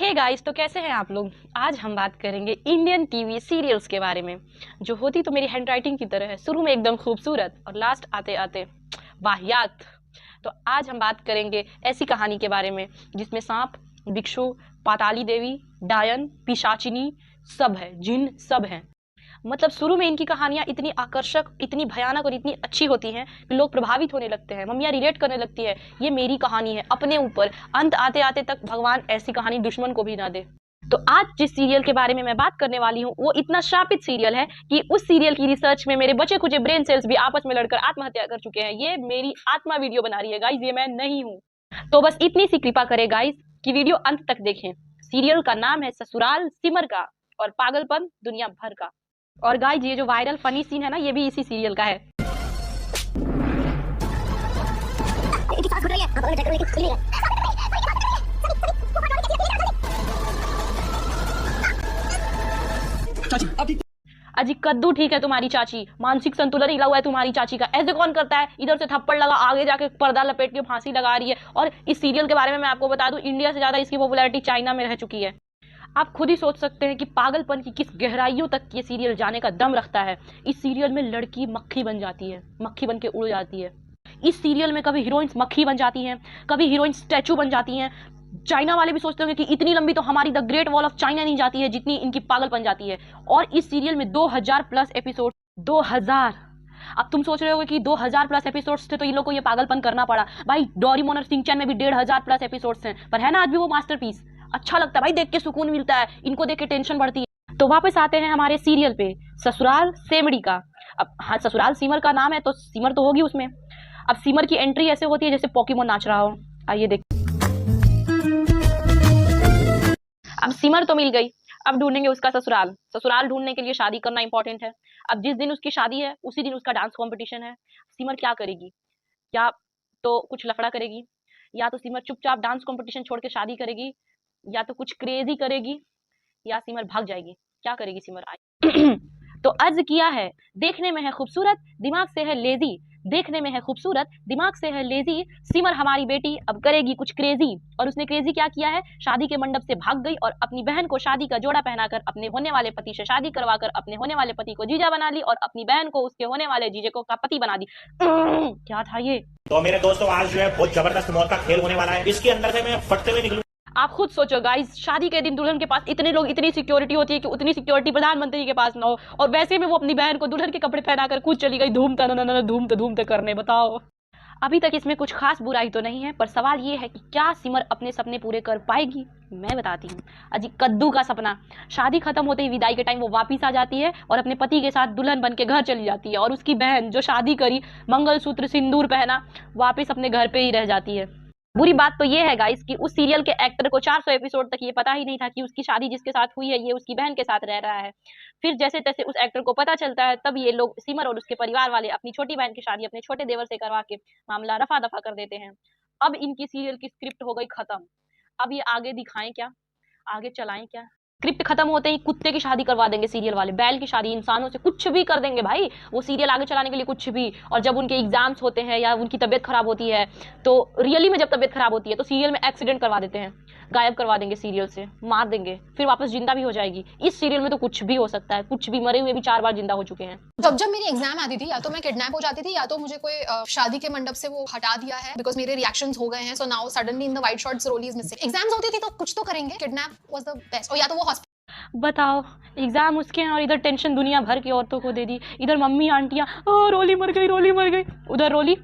Hey guys, तो कैसे हैं आप लोग। आज हम बात करेंगे इंडियन टीवी सीरियल्स के बारे में, जो होती तो मेरी हैंडराइटिंग की तरह है, शुरू में एकदम खूबसूरत और लास्ट आते आते वाहियात। तो आज हम बात करेंगे ऐसी कहानी के बारे में जिसमें सांप, भिक्षु, पाताली देवी, डायन, पिशाचिनी सब है, जिन सब हैं। मतलब शुरू में इनकी कहानियां इतनी आकर्षक, इतनी भयानक और इतनी अच्छी होती हैं कि लोग प्रभावित होने लगते हैं, मम्मियाँ रिलेट करने लगती है, ये मेरी कहानी है अपने ऊपर। अंत आते आते तक भगवान ऐसी कहानी दुश्मन को भी ना दे। तो आज जिस सीरियल के बारे में मैं बात करने वाली हूँ वो इतना शापित सीरियल है कि उस सीरियल की रिसर्च में मेरे बचे खुचे ब्रेन सेल्स भी आपस में लड़कर आत्महत्या कर चुके हैं। ये मेरी आत्मा वीडियो बना रही है गाइस, ये मैं नहीं हूँ। तो बस इतनी सी कृपा करें गाइस कि वीडियो अंत तक देखें। सीरियल का नाम है ससुराल सिमर का और पागलपन दुनिया भर का। और गाइस ये जो वायरल फनी सीन है ना, ये भी इसी सीरियल का है। अजी कद्दू ठीक है तुम्हारी चाची, मानसिक संतुलन हिला हुआ है तुम्हारी चाची का। ऐसे कौन करता है, इधर से थप्पड़ लगा, आगे जाके पर्दा लपेट के फांसी लगा रही है। और इस सीरियल के बारे में मैं आपको बता दूं, इंडिया से ज्यादा इसकी पॉपुलैरिटी चाइना में रह चुकी है। आप खुद ही सोच सकते हैं कि पागलपन की किस गहराइयों तक ये सीरियल जाने का दम रखता है। इस सीरियल में लड़की मक्खी बन जाती है, मक्खी बन के उड़ जाती है। इस सीरियल में कभी हीरोइंस मक्खी बन जाती हैं, कभी हीरोइन स्टैचू बन जाती हैं। चाइना वाले भी सोचते होंगे कि इतनी लंबी तो हमारी the great wall of China नहीं जाती है जितनी इनकी पागल बन जाती है। और इस सीरियल में 2000 प्लस एपिसोड, 2000। अब तुम सोच रहे हो कि 2000 प्लस एपिसोड्स थे तो इन लोग को ये पागलपन करना पड़ा। भाई डोरेमोन और सिंचैन में भी 1500 प्लस एपिसोड्स हैं, पर है ना आज भी वो मास्टरपीस। अच्छा लगता है भाई, देख के सुकून मिलता है, इनको देख के टेंशन बढ़ती है। तो वापस आते हैं हमारे सीरियल पे, ससुराल सेमड़ी का। अब हाँ, ससुराल सिमर का नाम है तो सिमर तो होगी उसमें। अब सिमर की एंट्री ऐसे होती है जैसे पोकेमोन नाच रहा हो। आइए देख। अब सिमर तो मिल गई, अब ढूंढेंगे उसका ससुराल। ससुराल ढूंढने के लिए शादी करना इंपॉर्टेंट है। अब जिस दिन उसकी शादी है उसी दिन उसका डांस कॉम्पिटिशन है। सिमर क्या करेगी, या तो कुछ लफड़ा करेगी, या तो सिमर चुपचाप डांस कॉम्पिटिशन छोड़ के शादी करेगी, या तो कुछ क्रेजी करेगी, या सिमर भाग जाएगी। क्या करेगी सिमर आई? तो अर्ज किया है, देखने में है खूबसूरत, दिमाग से है लेजी। देखने में है खूबसूरत, दिमाग से है लेजी, सिमर हमारी बेटी अब करेगी कुछ क्रेजी। और उसने क्रेजी क्या किया है, शादी के मंडप से भाग गई और अपनी बहन को शादी का जोड़ा पहनाकर अपने होने वाले पति से शादी करवाकर अपने होने वाले पति को जीजा बना ली और अपनी बहन को उसके होने वाले जीजे को का पति बना दी। क्या था ये। तो मेरे दोस्तों आज जो है बहुत जबरदस्त मौत का खेल होने वाला है। इसके अंदर से मैं फटते हुए निकलूं। आप खुद सोचो गाइस, शादी के दिन दुल्हन के पास इतने लोग, इतनी सिक्योरिटी होती है कि उतनी सिक्योरिटी प्रधानमंत्री के पास ना हो। और वैसे में वो अपनी बहन को दुल्हन के कपड़े पहनाकर कूद चली गई धूम करने। बताओ, अभी तक इसमें कुछ खास बुराई तो नहीं है, पर सवाल ये है कि क्या सिमर अपने सपने पूरे कर पाएगी। मैं बताती हूँ। अजी कद्दू का सपना, शादी खत्म होते ही विदाई के टाइम वो वापिस आ जाती है और अपने पति के साथ दुल्हन बन के घर चली जाती है। और उसकी बहन जो शादी करी, मंगलसूत्र सिंदूर पहना, वापिस अपने घर पे ही रह जाती है। बुरी बात तो ये है गाइस कि उस सीरियल के एक्टर को 400 एपिसोड तक ये पता ही नहीं था कि उसकी शादी जिसके साथ हुई है ये उसकी बहन के साथ रह रहा है। फिर जैसे तैसे उस एक्टर को पता चलता है, तब ये लोग सिमर और उसके परिवार वाले अपनी छोटी बहन की शादी अपने छोटे देवर से करवा के मामला रफा दफा कर देते हैं। अब इनकी सीरियल की स्क्रिप्ट हो गई खत्म। अब ये आगे दिखाएं क्या, आगे चलाएं क्या। स्क्रिप्ट खत्म होते ही कुत्ते की शादी करवा देंगे सीरियल वाले, बैल की शादी, इंसानों से कुछ भी कर देंगे भाई वो सीरियल आगे चलाने के लिए, कुछ भी। और जब उनके एग्जाम्स होते हैं या उनकी तबीयत खराब होती है, तो रियली में जब तबीयत खराब होती है तो सीरियल में एक्सीडेंट करवा देते हैं, गायब करवा देंगे सीरियल से, मार देंगे, फिर वापस जिंदा भी हो जाएगी। इस सीरियल में तो कुछ भी हो सकता है, कुछ भी। मरे हुए भी 4 बार जिंदा हो चुके हैं। जब जब मेरी एग्जाम आती थी, या तो मैं किडनैप हो जाती थी, या तो मुझे कोई शादी के मंडप से वो हटा दिया है बिकॉज मेरे रिएक्शंस हो गए हैं। So now suddenly in the white shorts role is missing. Exams होती थी तो कुछ तो करेंगे, किडनैप वाज द बेस्ट। और या तो वो बताओ, एग्जाम उसके हैं और इधर टेंशन दुनिया भर की औरतों को दे दी। इधर मम्मी आंटियां, रोली मर गई, रोली मर गई, उधर रोली।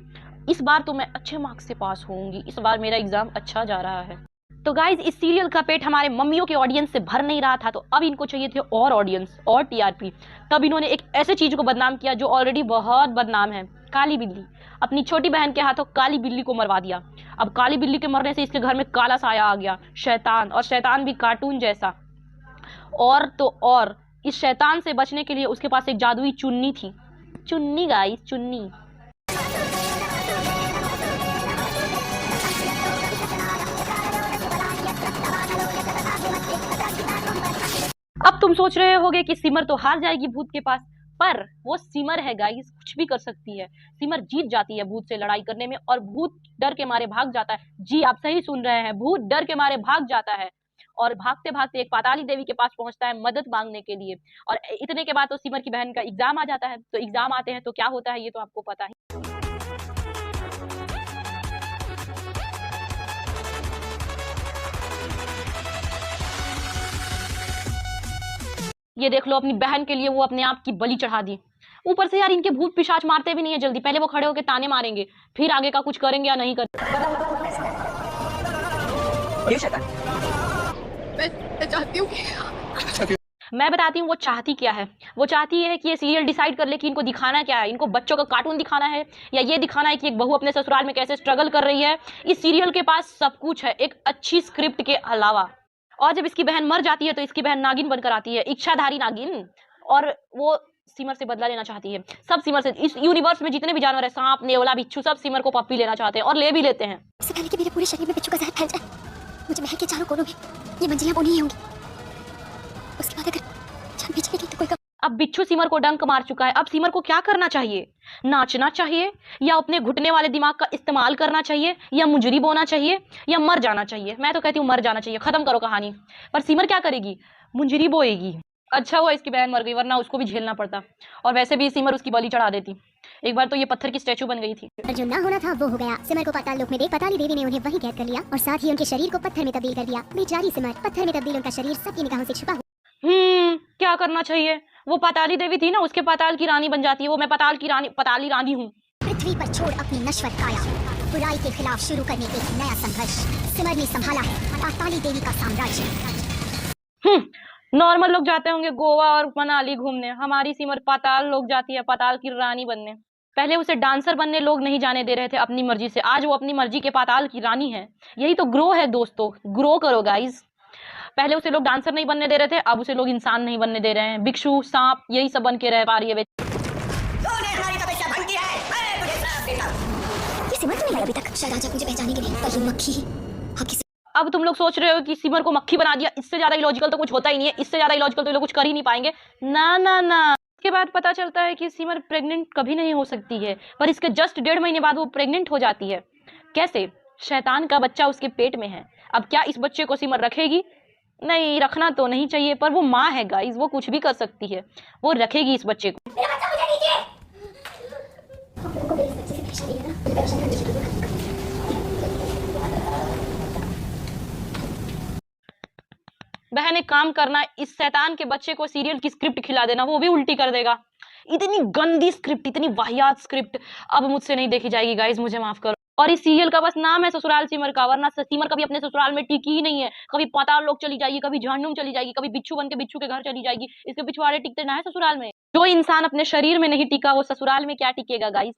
इस बार तो मैं अच्छे मार्क्स से पास होऊंगी, इस बार मेरा एग्जाम अच्छा जा रहा है। तो गाइज इस सीरियल का पेट हमारे मम्मियों के ऑडियंस से भर नहीं रहा था, तो अब इनको चाहिए थे और ऑडियंस और टीआरपी। तब इन्होंने एक ऐसे चीज को बदनाम किया जो ऑलरेडी बहुत बदनाम है, काली बिल्ली। अपनी छोटी बहन के हाथों काली बिल्ली को मरवा दिया। अब काली बिल्ली के मरने से इसके घर में काला साया आ गया, शैतान, और शैतान भी कार्टून जैसा। और तो और इस शैतान से बचने के लिए उसके पास एक जादुई चुन्नी थी। चुन्नी गाइस, चुन्नी। अब तुम सोच रहे होगे कि सिमर तो हार जाएगी भूत के पास, पर वो सिमर है गाइस, कुछ भी कर सकती है। सिमर जीत जाती है भूत से लड़ाई करने में, और भूत डर के मारे भाग जाता है। जी आप सही सुन रहे हैं, भूत डर के मारे भाग जाता है। और भागते भागते एक पाताली देवी के पास पहुंचता है मदद मांगने के लिए। और इतने के बाद तो सिमर की बहन का एग्जाम आ जाता है। तो एग्जाम आते हैं तो क्या होता है ये तो आपको पता ही। ये देख लो, अपनी बहन के लिए वो अपने आप की बलि चढ़ा दी। ऊपर से यार इनके भूत पिशाच मारते भी नहीं है जल्दी, पहले वो खड़े होकर ताने मारेंगे, फिर आगे का कुछ करेंगे या नहीं करेंगे। मैं चाहती हूँ मैं बताती हूँ वो चाहती क्या है। वो चाहती है कि ये सीरियल डिसाइड कर ले कि इनको दिखाना क्या है। इनको बच्चों का कार्टून दिखाना है या ये दिखाना है कि एक बहू अपने ससुराल में कैसे स्ट्रगल कर रही है। इस सीरियल के पास सब कुछ है एक अच्छी स्क्रिप्ट के अलावा। और जब इसकी बहन मर जाती है तो इसकी बहन नागिन बनकर आती है, इच्छाधारी नागिन, और वो सिमर से बदला लेना चाहती है। सब सिमर से, इस यूनिवर्स में जितने भी जानवर है, सांप, नेवला, बिच्छू, सब सिमर को पप्पी लेना चाहते हैं और ले भी लेते हैं। इससे पहले कि मेरे पूरे शरीर में बिच्छू का जहर फैल जाए, मुझे महल के चारों कोनों में ये मंजियां बोनी ही होंगी। उसके बाद अगर जान भी चलेगी तो कोई अब बिच्छू सिमर को डंक मार चुका है। अब सिमर को क्या करना चाहिए? नाचना चाहिए या अपने घुटने वाले दिमाग का इस्तेमाल करना चाहिए या मुजरी बोना चाहिए या मर जाना चाहिए? मैं तो कहती हूँ मर जाना चाहिए, खत्म करो कहानी। पर सिमर क्या करेगी? मुंजरी बोएगी। अच्छा हुआ इसकी बहन मर गई, वरना उसको भी झेलना पड़ता। और वैसे भी सिमर उसकी बलि चढ़ा देती। एक बार तो ये पत्थर की स्टैचू बन गई थी। पर जो ना होना था वो हो गया। सिमर को पाताल लोक में देख पाताली देवी ने उन्हें वहीं कैद कर लिया और साथ ही उनके शरीर को पत्थर में तब्दील कर दिया। बेचारी सिमर, पत्थर में तब्दील उनका शरीर सबकी निगाहों से छुपा। क्या करना चाहिए? वो पाताली देवी थी ना, उसके पाताल की रानी बन जाती है। वो मैं पाताली रानी हूँ। पृथ्वी पर छोड़ अपनी नश्वर काया, बुराई के खिलाफ शुरू करने एक नया संघर्ष सिमर ने संभाला है पाताली देवी का साम्राज्य। नॉर्मल लोग जाते होंगे गोवा और मनाली घूमने, हमारी सिमर पाताल लोग जाती है पाताल की रानी बनने। पहले उसे डांसर बनने लोग नहीं जाने दे रहे थे अपनी मर्जी से, आज वो अपनी मर्जी के पाताल की रानी है। यही तो ग्रो है दोस्तों, ग्रो करो गाइज। पहले उसे लोग डांसर नहीं बनने दे रहे थे, अब उसे लोग इंसान नहीं बनने दे रहे हैं। भिक्षु, सांप, यही सब बन के रह पा रही है। सिमर तो नहीं आई अभी तक, शायद आज मुझे पहचाने के लिए पर ये मक्खी अब तुम लोग सोच रहे हो कि सिमर को मक्खी बना दिया, इससे ज्यादा इलॉजिकल तो कुछ होता ही नहीं है। इससे ज्यादा इलॉजिकल तो ये लोग कुछ कर ही नहीं पाएंगे। ना ना ना। इसके बाद पता चलता है कि सिमर प्रेग्नेंट कभी नहीं हो सकती है, पर इसके जस्ट 1.5 महीने बाद वो प्रेग्नेंट हो जाती है। कैसे? शैतान का बच्चा उसके पेट में है। अब क्या इस बच्चे को सिमर रखेगी? नहीं, रखना तो नहीं चाहिए, पर वो माँ है गाइस, वो कुछ भी कर सकती है। वो रखेगी इस बच्चे को। बहन एक काम करना, इस शैतान के बच्चे को सीरियल की स्क्रिप्ट खिला देना, वो भी उल्टी कर देगा। इतनी गंदी स्क्रिप्ट, इतनी वाहियात स्क्रिप्ट अब मुझसे नहीं देखी जाएगी गाइस, मुझे माफ करो। और इस सीरियल का बस नाम है ससुराल सिमर का, वरना सिमर कभी अपने ससुराल में टिकी ही नहीं है। कभी पाताल लोक चली जाएगी, कभी जहन्नुम चली जाएगी, कभी बिच्छू बन के बिच्छू के घर चली जाएगी। इसके पिछवाड़े टिकते ना है ससुराल में। जो इंसान अपने शरीर में नहीं टिका वो ससुराल में क्या टिकेगा गाइस।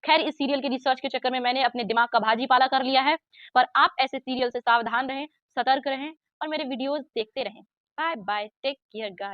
खैर, इस सीरियल के रिसर्च के चक्कर में मैंने अपने दिमाग का भाजी पाला कर लिया है। पर आप ऐसे सीरियल से सावधान रहें, सतर्क रहें और मेरे वीडियोस देखते रहें। Bye bye, take care guys.